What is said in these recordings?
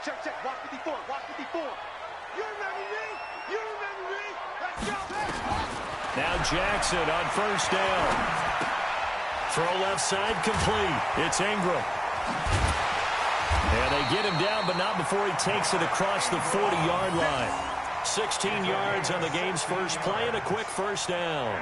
Check, check. Watch 54. Watch 54. You remember me? You remember me? Let's go. Now Jackson on first down. Throw left side complete. It's Ingram. And they get him down, but not before he takes it across the 40-yard line. 16 yards on the game's first play and a quick first down.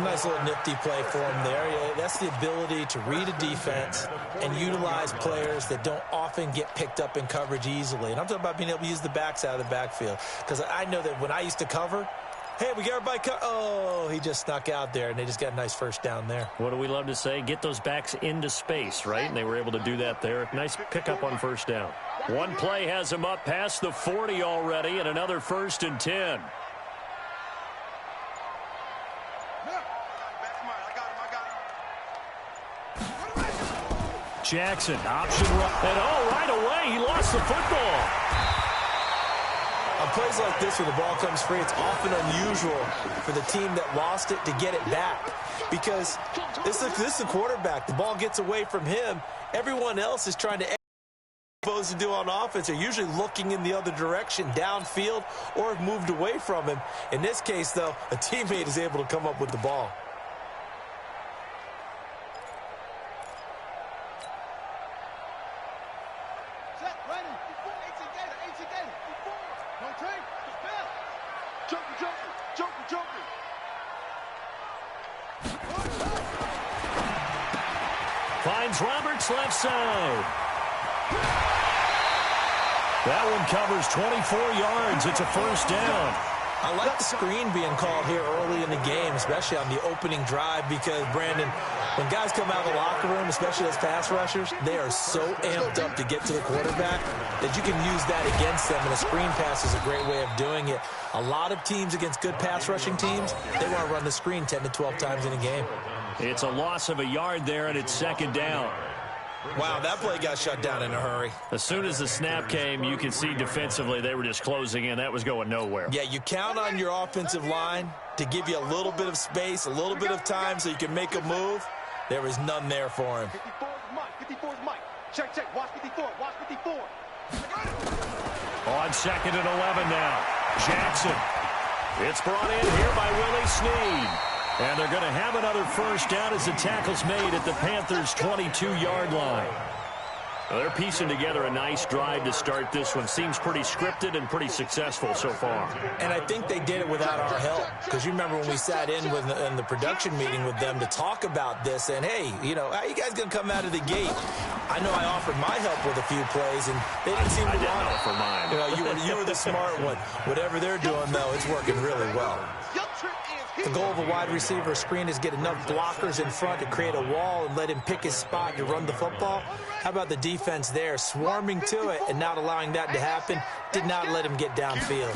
Nice little nifty play for him there. Yeah, that's the ability to read a defense and utilize players that don't often get picked up in coverage easily. And I'm talking about being able to use the backs out of the backfield. Because I know that when I used to cover, hey, we got everybody oh, he just snuck out there, and they just got a nice first down there. What do we love to say? Get those backs into space, right? And they were able to do that there. Nice pickup on first down. One play has him up past the 40 already, and another 1st and 10. Jackson, option right. And right away, he lost the football. On plays like this where the ball comes free, it's often unusual for the team that lost it to get it back. Because this is the quarterback. The ball gets away from him. Everyone else is trying to supposed to do on offense. They're usually looking in the other direction, downfield, or have moved away from him. In this case, though, a teammate is able to come up with the ball. Finds Roberts left side. That one covers 24 yards. It's a first down. I like the screen being called here early in the game, especially on the opening drive, because, Brandon, when guys come out of the locker room, especially as pass rushers, they are so amped up to get to the quarterback that you can use that against them, and a screen pass is a great way of doing it. A lot of teams against good pass rushing teams, they want to run the screen 10 to 12 times in a game. It's a loss of a yard there, and it's second down. Wow, that play got shut down in a hurry. As soon as the snap came, you can see defensively they were just closing in. That was going nowhere. Yeah, you count on your offensive line to give you a little bit of space, a little bit of time so you can make a move. There was none there for him. 54 is Mike. 54 is Mike. Check, check. Watch 54. Watch 54. On 2nd and 11 now. Jackson. It's brought in here by Willie Snead. And they're going to have another first down as the tackle's made at the Panthers' 22-yard line. Well, they're piecing together a nice drive to start this one. Seems pretty scripted and pretty successful so far. And I think they did it without our help. Because you remember when we sat in the production meeting with them to talk about this, and, hey, you know, how are you guys going to come out of the gate? I know I offered my help with a few plays, and they didn't seem to want it. I didn't offer mine. You know, you were the smart one. Whatever they're doing, though, it's working really well. The goal of a wide receiver screen is get enough blockers in front to create a wall and let him pick his spot to run the football. How about the defense there, swarming to it and not allowing that to happen? Did not let him get downfield.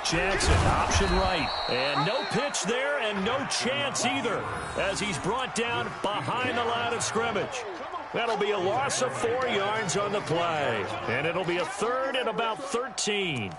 Jackson, option right. And no pitch there and no chance either as he's brought down behind the line of scrimmage. That'll be a loss of 4 yards on the play. And it'll be a 3rd and about 13.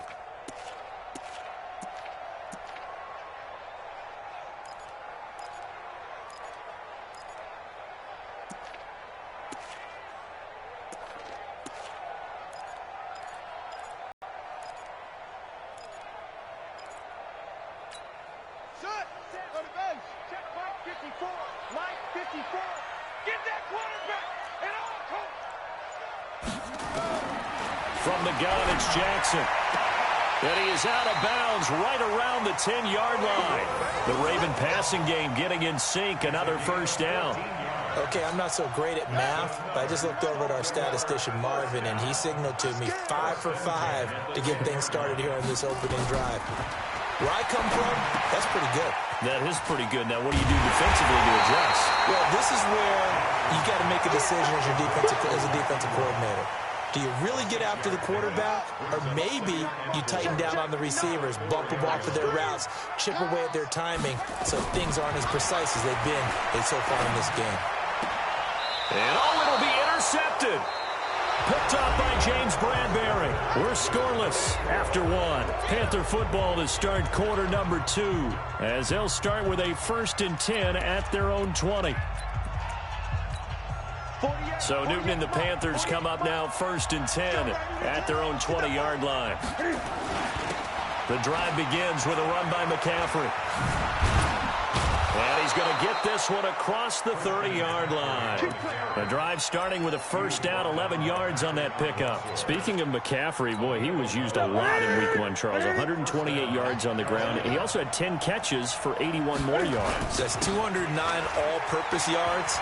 From the gun, it's Jackson. And he is out of bounds right around the 10-yard line. The Raven passing game getting in sync. Another first down. Okay, I'm not so great at math, but I just looked over at our statistician, Marvin, and he signaled to me 5 for 5 to get things started here on this opening drive. Where I come from, that's pretty good. That is pretty good. Now, what do you do defensively to address? Well, this is where you got to make a decision as a defensive coordinator. Do you really get after the quarterback, or maybe you tighten down on the receivers, bump them off of their routes, chip away at their timing so things aren't as precise as they've been so far in this game? And it'll be intercepted. Picked up by James Bradbury. We're scoreless after 1. Panther football to start quarter number 2 as they'll start with a 1st and 10 at their own 20. 48. So Newton and the Panthers come up now 1st and 10 at their own 20-yard line. The drive begins with a run by McCaffrey. And he's going to get this one across the 30-yard line. The drive starting with a first down, 11 yards on that pickup. Speaking of McCaffrey, boy, he was used a lot in Week 1, Charles. 128 yards on the ground. And he also had 10 catches for 81 more yards. That's 209 all-purpose yards.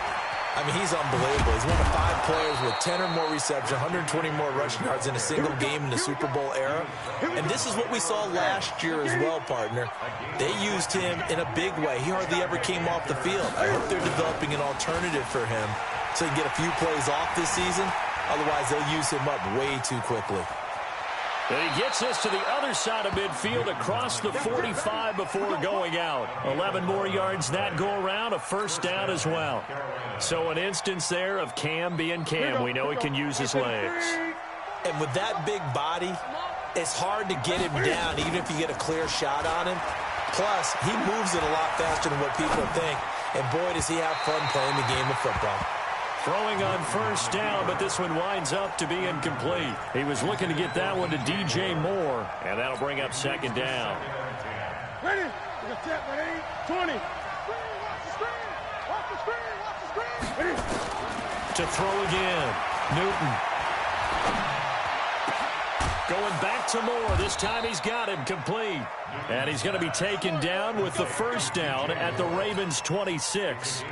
I mean, he's unbelievable. He's one of 5 players with 10 or more receptions, 120 more rushing yards in a single game in the Super Bowl era. And this is what we saw last year as well, partner. They used him in a big way. He hardly ever came off the field. I hope they're developing an alternative for him so he can get a few plays off this season. Otherwise, they'll use him up way too quickly. And he gets us to the other side of midfield across the 45 before going out. 11 more yards that go around, a first down as well. So an instance there of Cam being Cam. We know he can use his legs. And with that big body, it's hard to get him down even if you get a clear shot on him. Plus, he moves it a lot faster than what people think. And boy, does he have fun playing the game of football. Throwing on first down, but this one winds up to be incomplete. He was looking to get that one to DJ Moore, and that'll bring up second down. Ready? Ready? 20. Watch the screen. Watch the screen. Watch the screen. Ready? To throw again. Newton. Going back to Moore. This time he's got him complete. And he's going to be taken down with the first down at the Ravens' 26.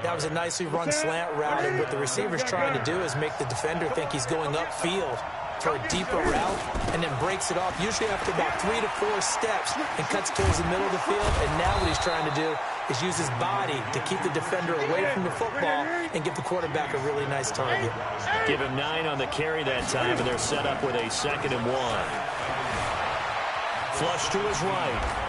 That was a nicely run slant route, and what the receiver's trying to do is make the defender think he's going upfield for a deeper route and then breaks it off, usually after about 3 to 4 steps, and cuts towards the middle of the field. And now what he's trying to do is use his body to keep the defender away from the football and give the quarterback a really nice target. Give him 9 on the carry that time, and they're set up with a 2nd and 1. Flush to his right.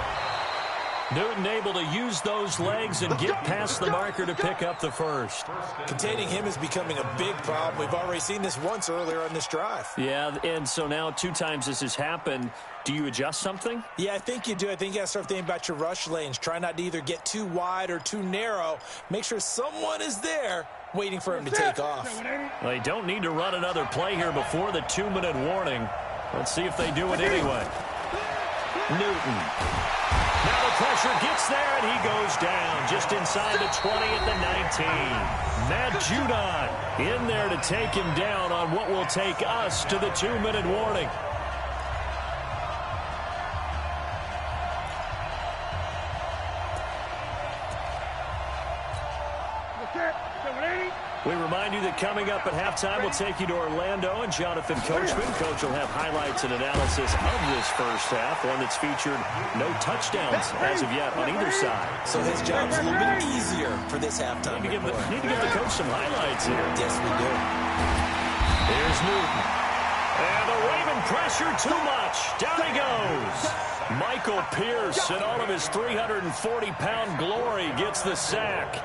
Newton able to use those legs and get past the marker to pick up the first. Containing him is becoming a big problem. We've already seen this once earlier on this drive. Yeah, and so now 2 times this has happened. Do you adjust something? Yeah, I think you do. I think you got to start thinking about your rush lanes. Try not to either get too wide or too narrow. Make sure someone is there waiting for him to take off. They don't need to run another play here before the 2-minute warning. Let's see if they do it anyway. Newton. Now the pressure gets there, and he goes down just inside the 20 at the 19. Matt Judon in there to take him down on what will take us to the 2-minute warning. We remind you that coming up at halftime, we'll take you to Orlando and Jonathan Coachman. Coach will have highlights and analysis of this first half, one that's featured no touchdowns as of yet on either side. So his job's a little bit easier for this halftime. Need to give the coach some highlights here. Yes, we do. Here's Newton. And the Raven pressure too much. Down he goes. Michael Pierce in all of his 340-pound glory gets the sack.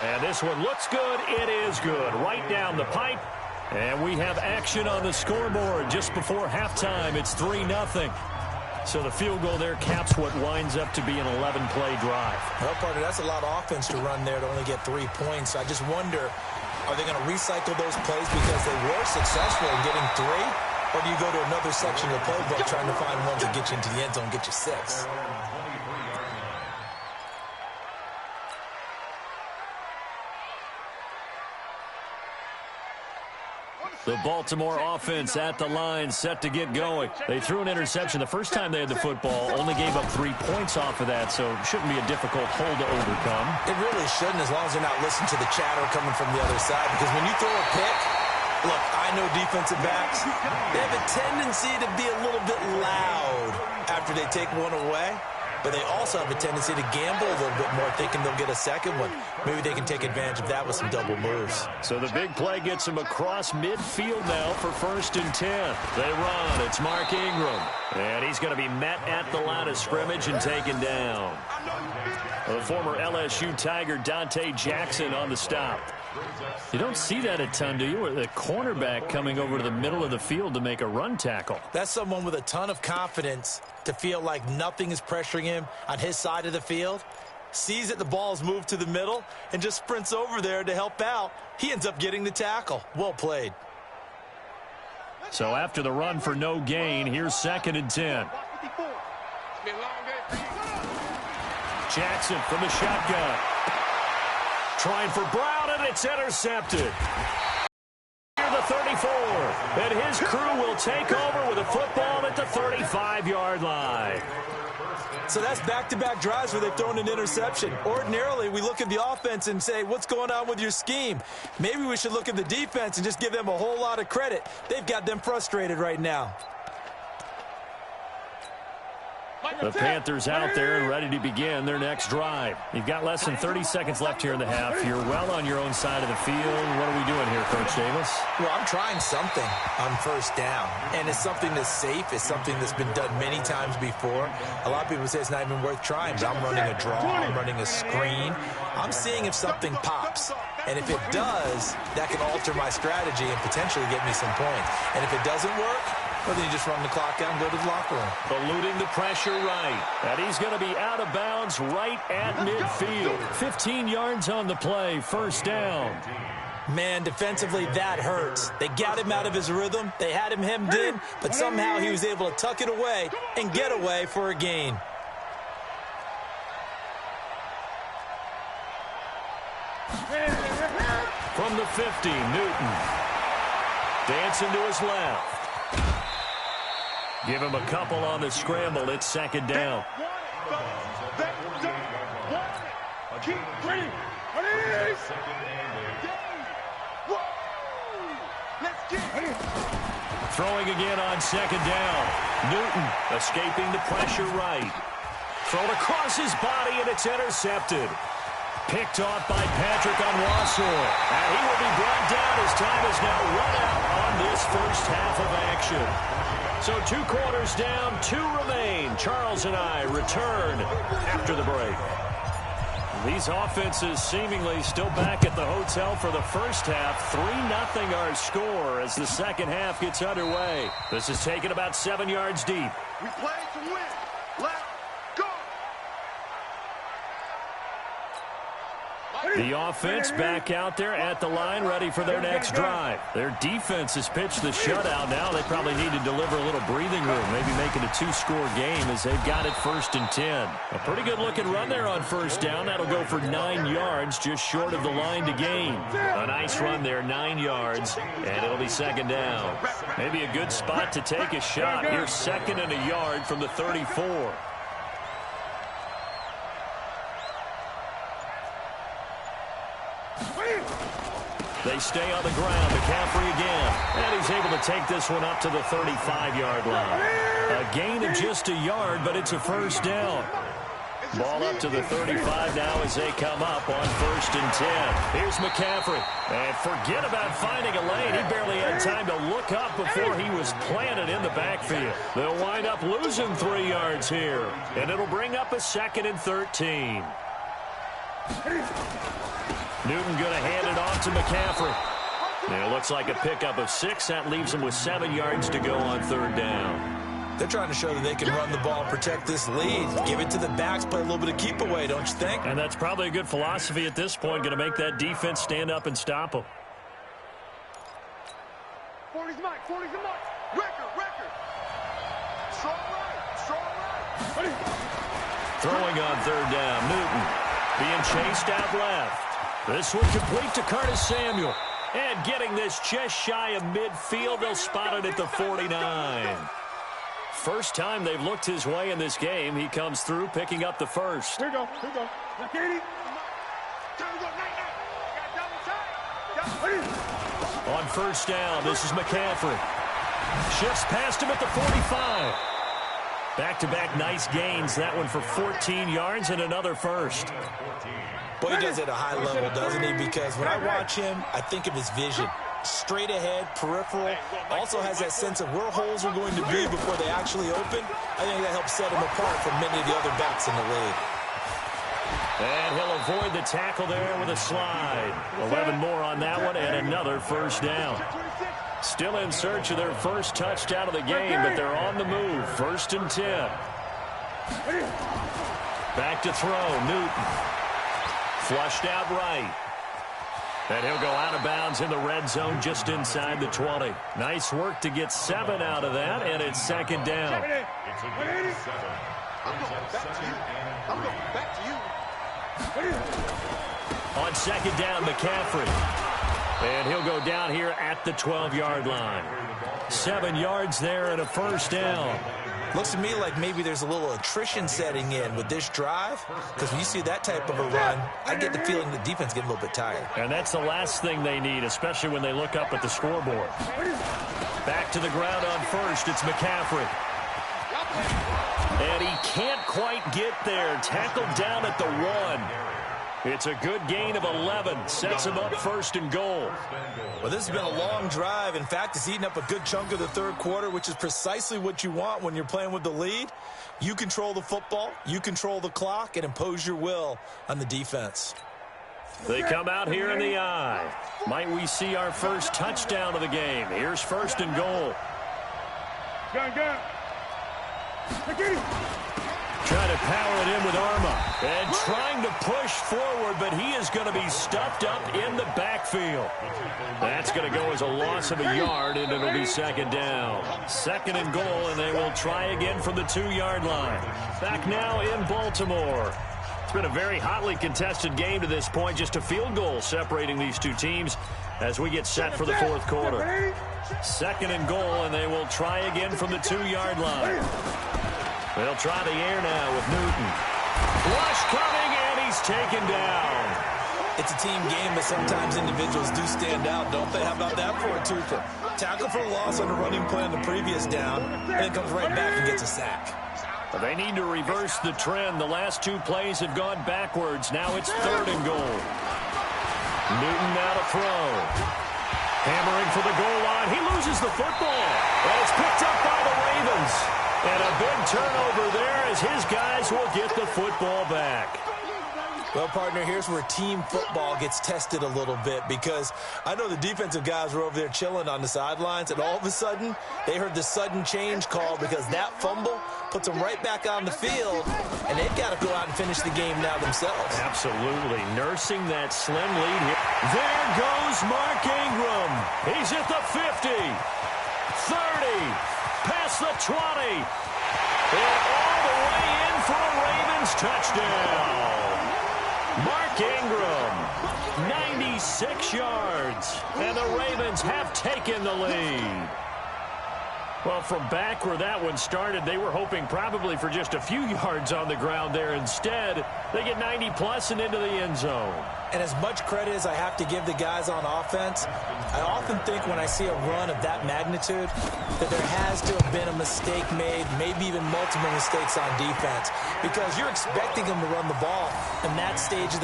And this one looks good. It is good. Right down the pipe. And we have action on the scoreboard just before halftime. It's 3-0. So the field goal there caps what winds up to be an 11-play drive. Well, partner, that's a lot of offense to run there to only get 3 points. I just wonder, are they going to recycle those plays because they were successful in getting 3? Or do you go to another section of the playbook trying to find ones that get you into the end zone and get you 6? The Baltimore offense at the line, set to get going. They threw an interception the first time they had the football, only gave up 3 points off of that, so shouldn't be a difficult hole to overcome. It really shouldn't, as long as they're not listening to the chatter coming from the other side, because when you throw a pick, look, I know defensive backs, they have a tendency to be a little bit loud after they take one away. But they also have a tendency to gamble a little bit more, thinking they'll get a second one. Maybe they can take advantage of that with some double moves. So the big play gets them across midfield now for 1st and 10. They run. It's Mark Ingram. And he's going to be met at the line of scrimmage and taken down. The former LSU Tiger Dante Jackson on the stop. You don't see that a ton, do you? With the cornerback coming over to the middle of the field to make a run tackle. That's someone with a ton of confidence to feel like nothing is pressuring him on his side of the field. Sees that the ball's moved to the middle and just sprints over there to help out. He ends up getting the tackle. Well played. So after the run for no gain, here's 2nd and 10. Jackson from the shotgun. Trying for Brown, and it's intercepted. Here the 34. And his crew will take over with a football at the 35-yard line. So that's back-to-back drives where they've thrown an interception. Ordinarily, we look at the offense and say, what's going on with your scheme? Maybe we should look at the defense and just give them a whole lot of credit. They've got them frustrated right now. The Panthers out there and ready to begin their next drive. You've got less than 30 seconds left here in the half. You're well on your own side of the field. What are we doing here, Coach Davis? Well, I'm trying something on first down, and it's something that's safe. It's something that's been done many times before. A lot of people say it's not even worth trying, but I'm running a draw. I'm running a screen. I'm seeing if something pops, and if it does, that can alter my strategy and potentially get me some points. And if it doesn't work, well, then you just run the clock out and go to the locker room. Eluding the pressure right. And he's going to be out of bounds right at midfield. 15 yards on the play, first down. Man, defensively, that hurts. They got him out of his rhythm. They had him hemmed in, but somehow he was able to tuck it away and get away for a gain. From the 50, Newton. Dancing to his left. Give him a couple on the scramble. It's 2nd down. Throwing again on 2nd down. Newton escaping the pressure right. Thrown across his body, and it's intercepted. Picked off by Patrick on Wassor. And he will be brought down as time is now run out on this first half of action. So 2 quarters down, 2 remain. Charles and I return after the break. These offenses seemingly still back at the hotel for the first half. 3-0 our score as the second half gets underway. This is taken about 7 yards deep. We play to win. Let's go. The offense back out there at the line, ready for their next drive. Their defense has pitched the shutout. Now they probably need to deliver a little breathing room, maybe make it a 2-score game as they've got it 1st and 10. A pretty good-looking run there on first down. That'll go for 9 yards, just short of the line to gain. A nice run there, 9 yards, and it'll be 2nd down. Maybe a good spot to take a shot. Here's 2nd and a yard from the 34. They stay on the ground. McCaffrey again. And he's able to take this one up to the 35-yard line. A gain of just a yard, but it's a first down. Ball up to the 35 now as they come up on 1st and 10. Here's McCaffrey. And forget about finding a lane. He barely had time to look up before he was planted in the backfield. They'll wind up losing 3 yards here. And it'll bring up a 2nd and 13. Newton going to hand it off to McCaffrey. And it looks like a pickup of 6. That leaves him with 7 yards to go on 3rd down. They're trying to show that they can run the ball and protect this lead. Give it to the backs, play a little bit of keep away, don't you think? And that's probably a good philosophy at this point. Going to make that defense stand up and stop them. 40's Mike. 40's the Mike. Record. Strong right. Throwing on 3rd down. Newton being chased out left. This one complete to Curtis Samuel. And getting this just shy of midfield. They'll spot it at the 49. First time they've looked his way in this game. He comes through picking up the first. Here we go. Now, Katie. On 1st down, this is McCaffrey. Shifts past him at the 45. Back-to-back nice gains. That one for 14 yards and another first. Boy, he does it at a high level, doesn't he? Because when I watch him, I think of his vision. Straight ahead, peripheral. Also has that sense of where holes are going to be before they actually open. I think that helps set him apart from many of the other backs in the league. And he'll avoid the tackle there with a slide. 11 more on that one and another first down. Still in search of their first touchdown of the game, but they're on the move. 1st and 10. Back to throw, Newton. Flushed out right. And he'll go out of bounds in the red zone just inside the 20. Nice work to get 7 out of that, and it's second down. I'm going back to you. On second down, McCaffrey. And he'll go down here at the 12-yard line. 7 yards there and a first down. Looks to me like maybe there's a little attrition setting in with this drive, because when you see that type of a run, I get the feeling the defense getting a little bit tired. And that's the last thing they need, especially when they look up at the scoreboard. Back to the ground on first, it's McCaffrey. And he can't quite get there. Tackled down at the 1. It's a good gain of 11. Sets him up first and goal. Well, this has been a long drive. In fact, it's eaten up a good chunk of the third quarter, which is precisely what you want when you're playing with the lead. You control the football, you control the clock, and impose your will on the defense. They come out here in the eye. Might we see our first touchdown of the game? Here's first and goal. Gun. Trying to power it in with Arma. And trying to push forward, but he is going to be stuffed up in the backfield. That's going to go as a loss of a yard, and it'll be second down. Second and goal, and they will try again from the 2-yard line. Back now in Baltimore. It's been a very hotly contested game to this point. Just a field goal separating these two teams as we get set for the fourth quarter. Second and goal, and they will try again from the 2-yard line. They'll try the air now with Newton. Rush coming, and he's taken down. It's a team game, but sometimes individuals do stand out, don't they? How about that for a twofer? Tackle for a loss on the running play on the previous down, and then comes right back and gets a sack. They need to reverse the trend. The last 2 plays have gone backwards. Now it's third and goal. Newton now to throw. Hammering for the goal line. He loses the football. And it's picked up by the Ravens. And a big turnover there as his guys will get the football back. Well, partner, here's where team football gets tested a little bit, because I know the defensive guys were over there chilling on the sidelines, and all of a sudden, they heard the sudden change call because that fumble puts them right back on the field, and they've got to go out and finish the game now themselves. Absolutely. Nursing that slim lead here. There goes Mark Ingram. He's at the 50, 30, past the 20, and all the way in for a Ravens touchdown. Mark Ingram, 96 yards, and the Ravens have taken the lead. Well, from back where that one started, they were hoping probably for just a few yards on the ground there. Instead, they get 90-plus and into the end zone. And as much credit as I have to give the guys on offense, I often think when I see a run of that magnitude that there has to have been a mistake made, maybe even multiple mistakes on defense, because you're expecting them to run the ball from that stage of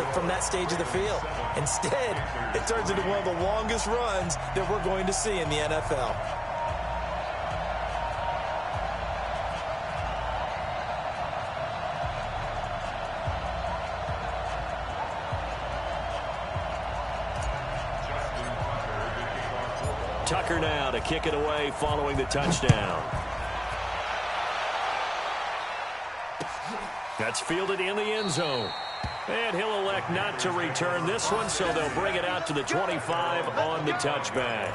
the field. Instead, it turns into one of the longest runs that we're going to see in the NFL. Tucker now to kick it away following the touchdown. That's fielded in the end zone. And he'll elect not to return this one, so they'll bring it out to the 25 on the touchback.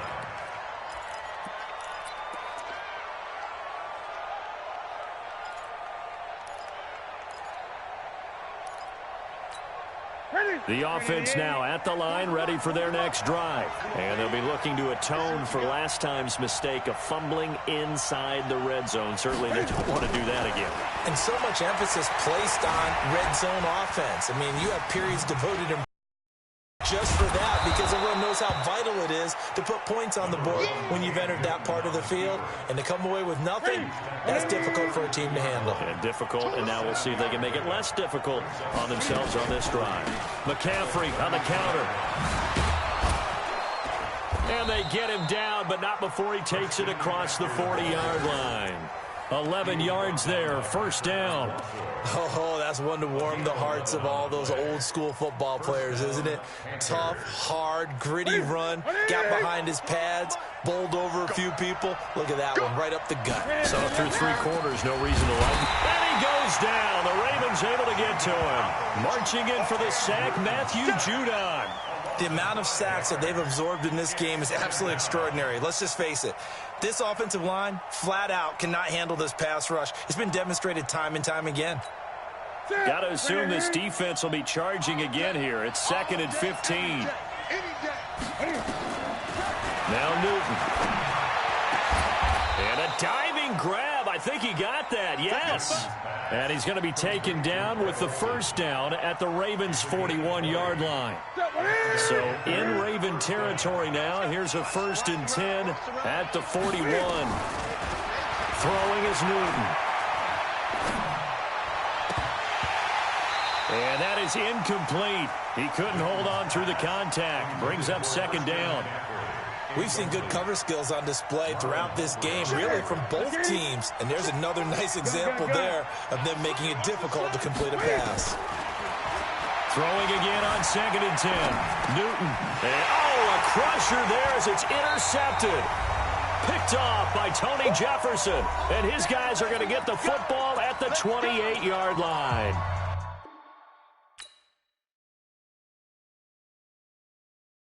The offense now at the line, ready for their next drive. And they'll be looking to atone for last time's mistake of fumbling inside the red zone. Certainly they don't want to do that again. And so much emphasis placed on red zone offense. I mean, you have periods devoted to just for that, because everyone knows how vital it is to put points on the board when you've entered that part of the field. And to come away with nothing, that's difficult for a team to handle. And difficult, and now we'll see if they can make it less difficult on themselves on this drive. McCaffrey on the counter. And they get him down, but not before he takes it across the 40-yard line. 11 yards there, first down. Oh, that's one to warm the hearts of all those old-school football players, isn't it? Tough, hard, gritty run, got behind his pads, bowled over a few people. Look at that one, right up the gut. So through 3 quarters, no reason to like him. And he goes down. The Ravens able to get to him. Marching in for the sack, Matthew Judon. The amount of sacks that they've absorbed in this game is absolutely extraordinary. Let's just face it. This offensive line, flat out, cannot handle this pass rush. It's been demonstrated time and time again. Got to assume this defense will be charging again here. It's 2nd and 15. Now Newton. And a diving grab. I think he got that. Yes. And he's going to be taken down with the first down at the Ravens' 41-yard line. So in Raven territory now. Here's a 1st and 10 at the 41. Throwing is Newton. And that is incomplete. He couldn't hold on through the contact. Brings up 2nd down. We've seen good cover skills on display throughout this game, really from both teams. And there's another nice example there of them making it difficult to complete a pass. Throwing again on 2nd and 10. Newton. And, a crusher there as it's intercepted. Picked off by Tony Jefferson. And his guys are going to get the football at the 28-yard line.